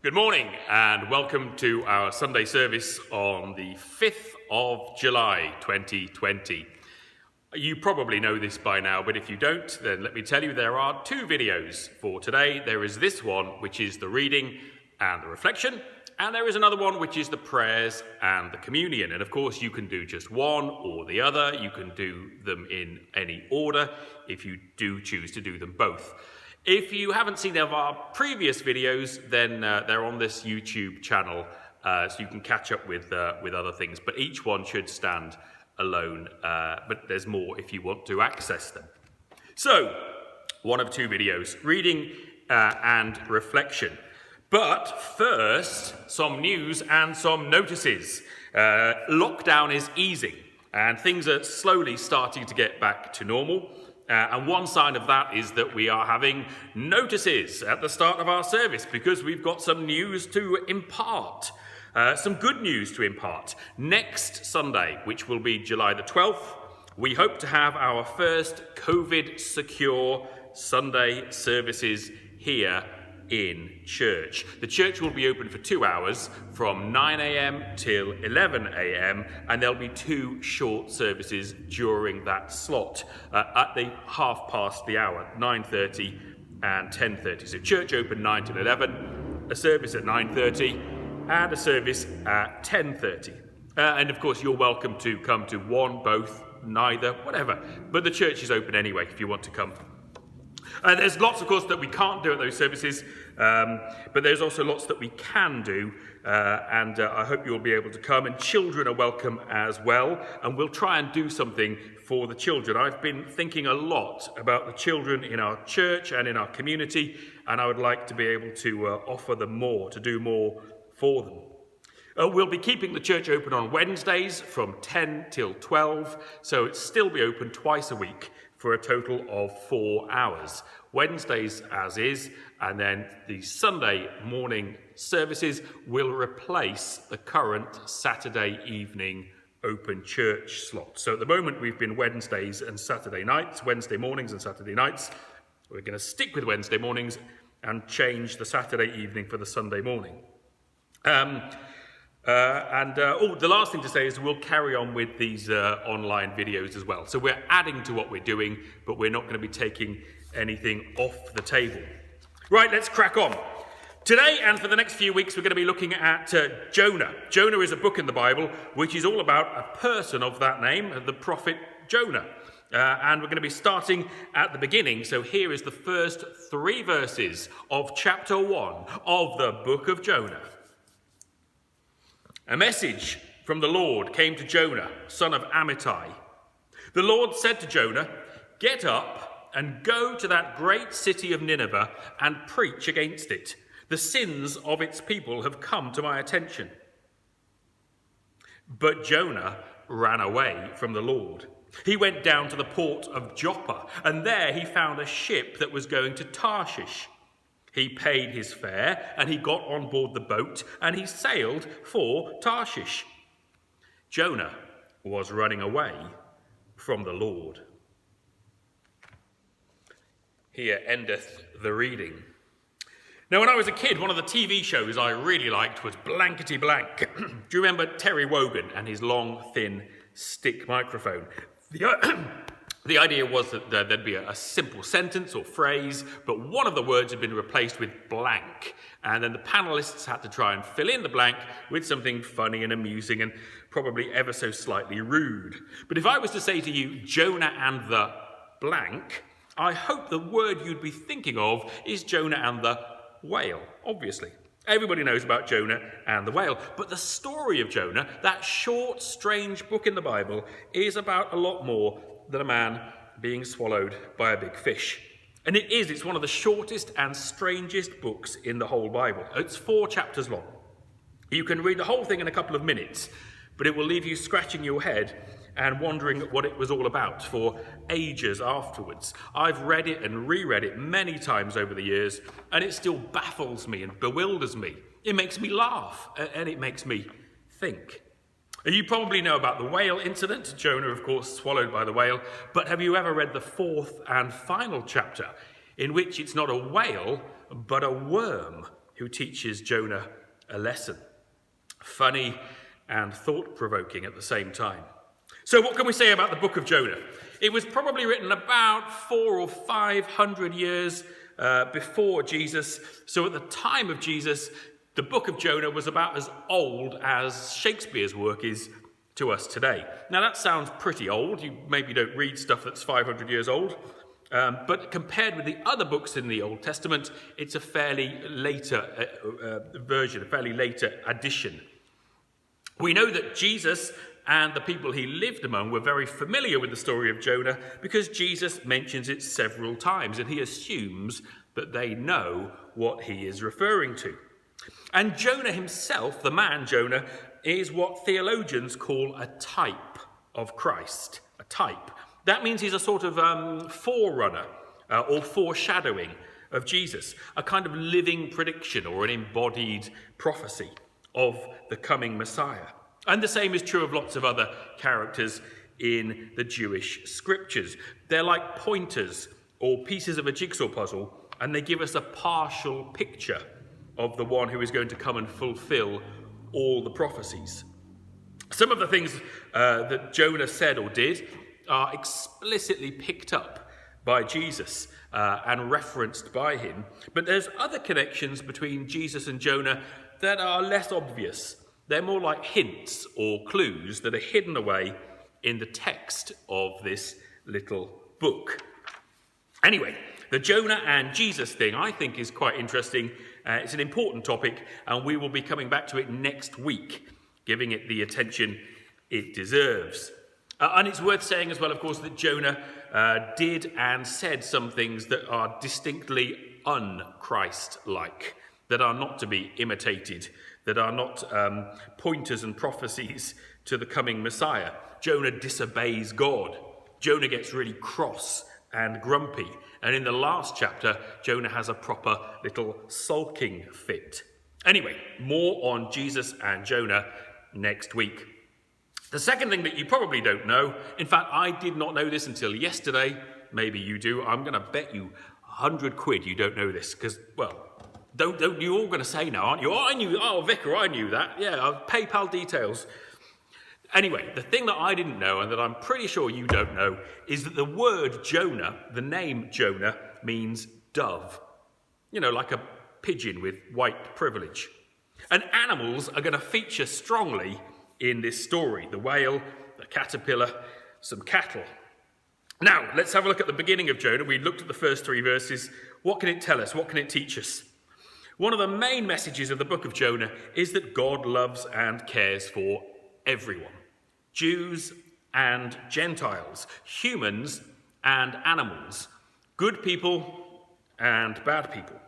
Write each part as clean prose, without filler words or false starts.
Good morning and welcome to our Sunday service on the 5th of July 2020. You probably know this by now, but if you don't, then let me tell you there are two videos for today. There is this one, which is the reading and the reflection, and there is another one, which is the prayers and the communion. And of course, you can do just one or the other. You can do them in any order if you do choose to do them both. If you haven't seen any of our previous videos, then they're on this YouTube channel, so you can catch up with other things. But each one should stand alone, but there's more if you want to access them. So, one of two videos, reading and reflection. But first, some news and some notices. Lockdown is easing, and things are slowly starting to get back to normal. And one sign of that is that we are having notices at the start of our service because we've got some news to impart, some good news to impart. Next Sunday, which will be July the 12th, we hope to have our first COVID-secure Sunday services here in church. The church will be open for 2 hours from 9 a.m. till 11 a.m. and there'll be two short services during that slot at the half past the hour, 9:30 and 10:30. So church open 9 till 11, a service at 9:30 and a service at 10:30. And of course you're welcome to come to one, both, neither, whatever. But the church is open anyway if you want to come. There's lots, of course, that we can't do at those services, but there's also lots that we can do, and I hope you'll be able to come. And children are welcome as well, and we'll try and do something for the children. I've been thinking a lot about the children in our church and in our community, and I would like to be able to offer them more, to do more for them. We'll be keeping the church open on Wednesdays from 10 till 12, so it'll still be open twice a week for a total of 4 hours. Wednesdays as is, and then the Sunday morning services will replace the current Saturday evening open church slot. So at the moment we've been Wednesdays and Saturday nights, Wednesday mornings and Saturday nights. We're going to stick with Wednesday mornings and change the Saturday evening for the Sunday morning. The last thing to say is we'll carry on with these online videos as well. So we're adding to what we're doing, but we're not going to be taking anything off the table. Right, let's crack on. Today and for the next few weeks, we're going to be looking at Jonah. Jonah is a book in the Bible which is all about a person of that name, the prophet Jonah. And we're going to be starting at the beginning. So here is the first 3 verses of chapter 1 of the book of Jonah. A message from the Lord came to Jonah, son of Amittai. The Lord said to Jonah, "Get up and go to that great city of Nineveh and preach against it. The sins of its people have come to my attention." But Jonah ran away from the Lord. He went down to the port of Joppa, and there he found a ship that was going to Tarshish. He paid his fare, and he got on board the boat, and he sailed for Tarshish. Jonah was running away from the Lord. Here endeth the reading. Now, when I was a kid, one of the TV shows I really liked was Blankety Blank. Do you remember Terry Wogan and his long, thin stick microphone? The idea was that there'd be a simple sentence or phrase, but one of the words had been replaced with blank. And then the panelists had to try and fill in the blank with something funny and amusing and probably ever so slightly rude. But if I was to say to you, Jonah and the blank, I hope the word you'd be thinking of is Jonah and the whale, obviously. Everybody knows about Jonah and the whale. But the story of Jonah, that short, strange book in the Bible, is about a lot more than a man being swallowed by a big fish. And it's one of the shortest and strangest books in the whole Bible. It's 4 chapters long. You can read the whole thing in a couple of minutes, but it will leave you scratching your head and wondering what it was all about for ages afterwards. I've read it and reread it many times over the years, and it still baffles me and bewilders me. It makes me laugh, and it makes me think. You probably know about the whale incident. Jonah, of course, swallowed by the whale. But have you ever read the 4th and final chapter, in which it's not a whale, but a worm who teaches Jonah a lesson. Funny and thought-provoking at the same time. So what can we say about the book of Jonah? It was probably written about 400 or 500 years before Jesus. So at the time of Jesus, the book of Jonah was about as old as Shakespeare's work is to us today. Now that sounds pretty old. You maybe don't read stuff that's 500 years old. But compared with the other books in the Old Testament, it's a fairly later version, a fairly later addition. We know that Jesus and the people he lived among were very familiar with the story of Jonah because Jesus mentions it several times, and he assumes that they know what he is referring to. And Jonah himself, the man Jonah, is what theologians call a type of Christ, a type. That means he's a sort of forerunner or foreshadowing of Jesus, a kind of living prediction or an embodied prophecy of the coming Messiah. And the same is true of lots of other characters in the Jewish scriptures. They're like pointers or pieces of a jigsaw puzzle, and they give us a partial picture of the one who is going to come and fulfill all the prophecies. Some of the things that Jonah said or did are explicitly picked up by Jesus and referenced by him. But there's other connections between Jesus and Jonah that are less obvious. They're more like hints or clues that are hidden away in the text of this little book. Anyway, the Jonah and Jesus thing I think is quite interesting. It's an important topic, and we will be coming back to it next week, giving it the attention it deserves. And it's worth saying as well, of course, that Jonah did and said some things that are distinctly un-Christ-like, that are not to be imitated, that are not pointers and prophecies to the coming Messiah. Jonah disobeys God. Jonah gets really cross and grumpy. And in the last chapter, Jonah has a proper little sulking fit. Anyway, more on Jesus and Jonah next week. The second thing that you probably don't know, in fact, I did not know this until yesterday. Maybe you do. I'm going to bet you £100 you don't know this because, well, don't you're all going to say now, aren't you? Oh, I knew. Oh, Vicar, I knew that. Yeah, PayPal details. Anyway, the thing that I didn't know and that I'm pretty sure you don't know is that the word Jonah, the name Jonah, means dove. You know, like a pigeon with white privilege. And animals are going to feature strongly in this story. The whale, the caterpillar, some cattle. Now, let's have a look at the beginning of Jonah. We looked at the first 3 verses. What can it tell us? What can it teach us? One of the main messages of the book of Jonah is that God loves and cares for everyone. Jews and Gentiles, humans and animals, good people and bad people.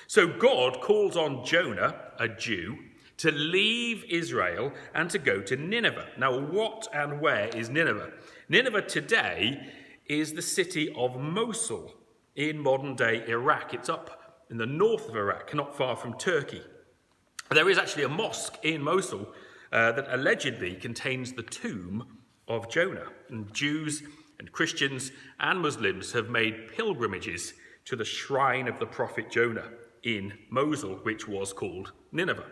So God calls on Jonah, a Jew, to leave Israel and to go to Nineveh. Now, what and where is Nineveh? Nineveh today is the city of Mosul in modern-day Iraq. It's up in the north of Iraq, not far from Turkey. There is actually a mosque in Mosul that allegedly contains the tomb of Jonah. And Jews and Christians and Muslims have made pilgrimages to the shrine of the prophet Jonah in Mosul, which was called Nineveh.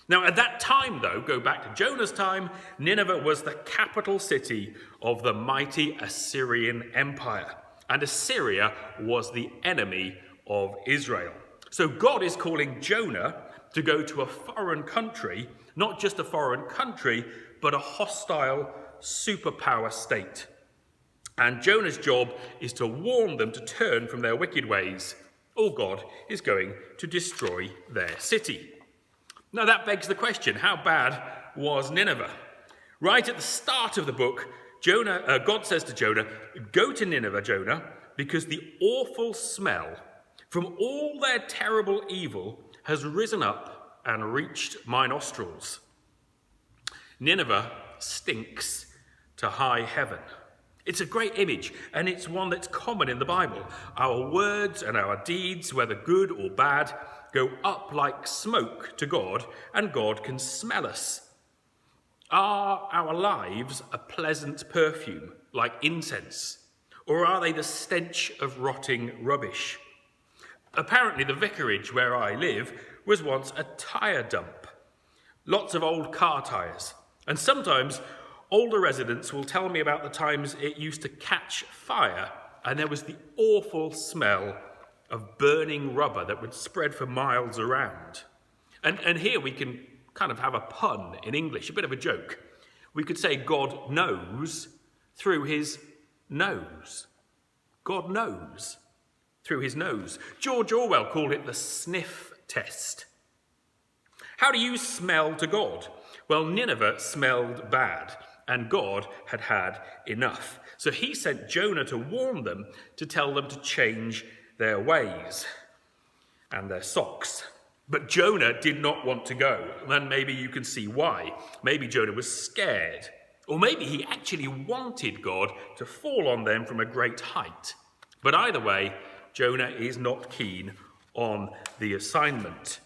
Now, at that time, though, go back to Jonah's time, Nineveh was the capital city of the mighty Assyrian Empire. And Assyria was the enemy of Israel. So God is calling Jonah to go to a foreign country, not just a foreign country, but a hostile superpower state. And Jonah's job is to warn them to turn from their wicked ways, or God is going to destroy their city. Now that begs the question, how bad was Nineveh? Right at the start of the book, God says to Jonah, "Go to Nineveh, Jonah, because the awful smell from all their terrible evil has risen up and reached my nostrils." Nineveh stinks to high heaven. It's a great image, and it's one that's common in the Bible. Our words and our deeds, whether good or bad, go up like smoke to God, and God can smell us. Are our lives a pleasant perfume, like incense, or are they the stench of rotting rubbish? Apparently, the vicarage where I live was once a tyre dump. Lots of old car tyres. And sometimes older residents will tell me about the times it used to catch fire and there was the awful smell of burning rubber that would spread for miles around. And here we can kind of have a pun in English, a bit of a joke. We could say God knows through his nose. God knows through his nose. George Orwell called it the sniff test. How do you smell to God? Well, Nineveh smelled bad, and God had had enough. So he sent Jonah to warn them, to tell them to change their ways and their socks. But Jonah did not want to go, and maybe you can see why. Maybe Jonah was scared, or maybe he actually wanted God to fall on them from a great height. But either way, Jonah is not keen on the assignment.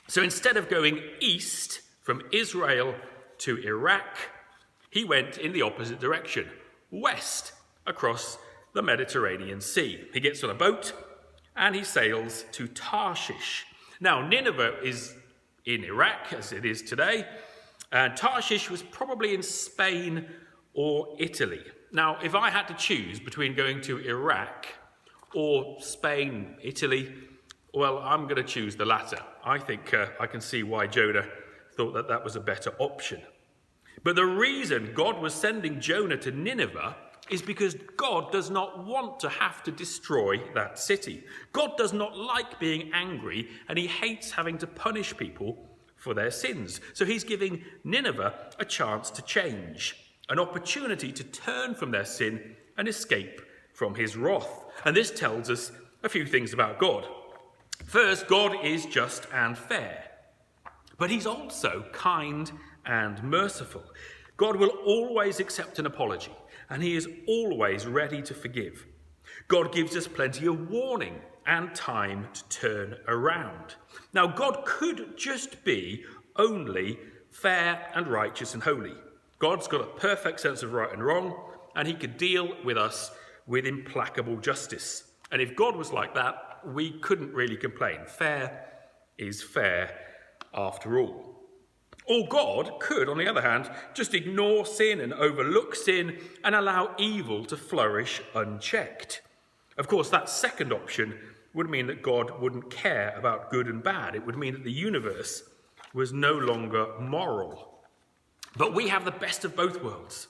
So instead of going east from Israel to Iraq, he went in the opposite direction, west across the Mediterranean Sea. He gets on a boat and he sails to Tarshish. Now, Nineveh is in Iraq, as it is today, and Tarshish was probably in Spain or Italy. Now, if I had to choose between going to Iraq or Spain, Italy, well, I'm going to choose the latter. I think I can see why Jonah thought that that was a better option. But the reason God was sending Jonah to Nineveh is because God does not want to have to destroy that city. God does not like being angry, and he hates having to punish people for their sins. So he's giving Nineveh a chance to change, an opportunity to turn from their sin and escape from his wrath. And this tells us a few things about God. First, God is just and fair, but he's also kind and merciful. God will always accept an apology, and he is always ready to forgive. God gives us plenty of warning and time to turn around. Now, God could just be only fair and righteous and holy. God's got a perfect sense of right and wrong, and he could deal with us with implacable justice. And if God was like that, we couldn't really complain. Fair is fair after all. Or God could, on the other hand, just ignore sin and overlook sin and allow evil to flourish unchecked. Of course, that second option would mean that God wouldn't care about good and bad. It would mean that the universe was no longer moral. But we have the best of both worlds.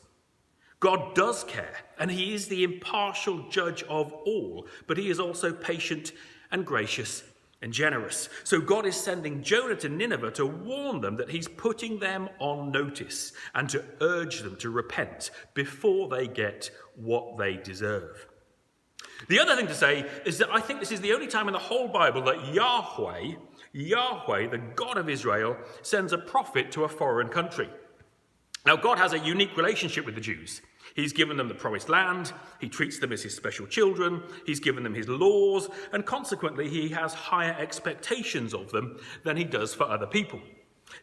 God does care, and he is the impartial judge of all, but he is also patient and gracious and generous. So God is sending Jonah to Nineveh to warn them that he's putting them on notice and to urge them to repent before they get what they deserve. The other thing to say is that I think this is the only time in the whole Bible that Yahweh, the God of Israel, sends a prophet to a foreign country. Now, God has a unique relationship with the Jews. He's given them the promised land, he treats them as his special children, he's given them his laws, and consequently he has higher expectations of them than he does for other people.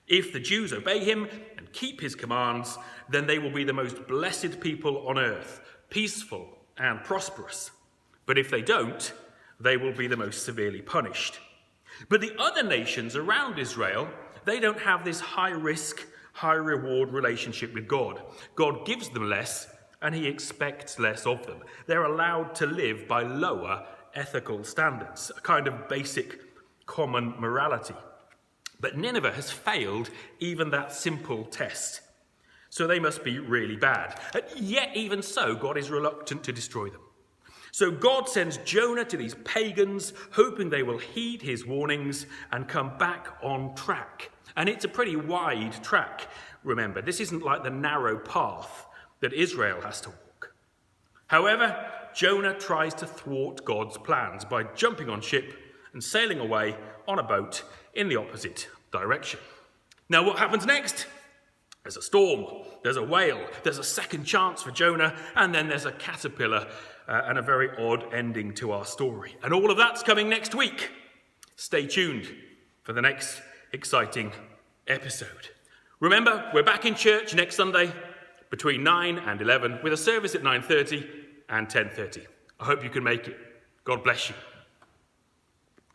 If the Jews obey him and keep his commands, then they will be the most blessed people on earth, peaceful and prosperous. But if they don't, they will be the most severely punished. But the other nations around Israel, they don't have this high-risk, high-reward relationship with God. God gives them less, and he expects less of them. They're allowed to live by lower ethical standards, a kind of basic common morality. But Nineveh has failed even that simple test. So they must be really bad. Yet even so, God is reluctant to destroy them. So God sends Jonah to these pagans, hoping they will heed his warnings and come back on track. And it's a pretty wide track, remember. This isn't like the narrow path that Israel has to walk. However, Jonah tries to thwart God's plans by jumping on ship and sailing away on a boat in the opposite direction. Now, what happens next? There's a storm, there's a whale, there's a second chance for Jonah, and then there's a caterpillar and a very odd ending to our story. And all of that's coming next week. Stay tuned for the next exciting episode. Remember, we're back in church next Sunday between 9 and 11 with a service at 9:30 and 10:30. I hope you can make it. God bless you.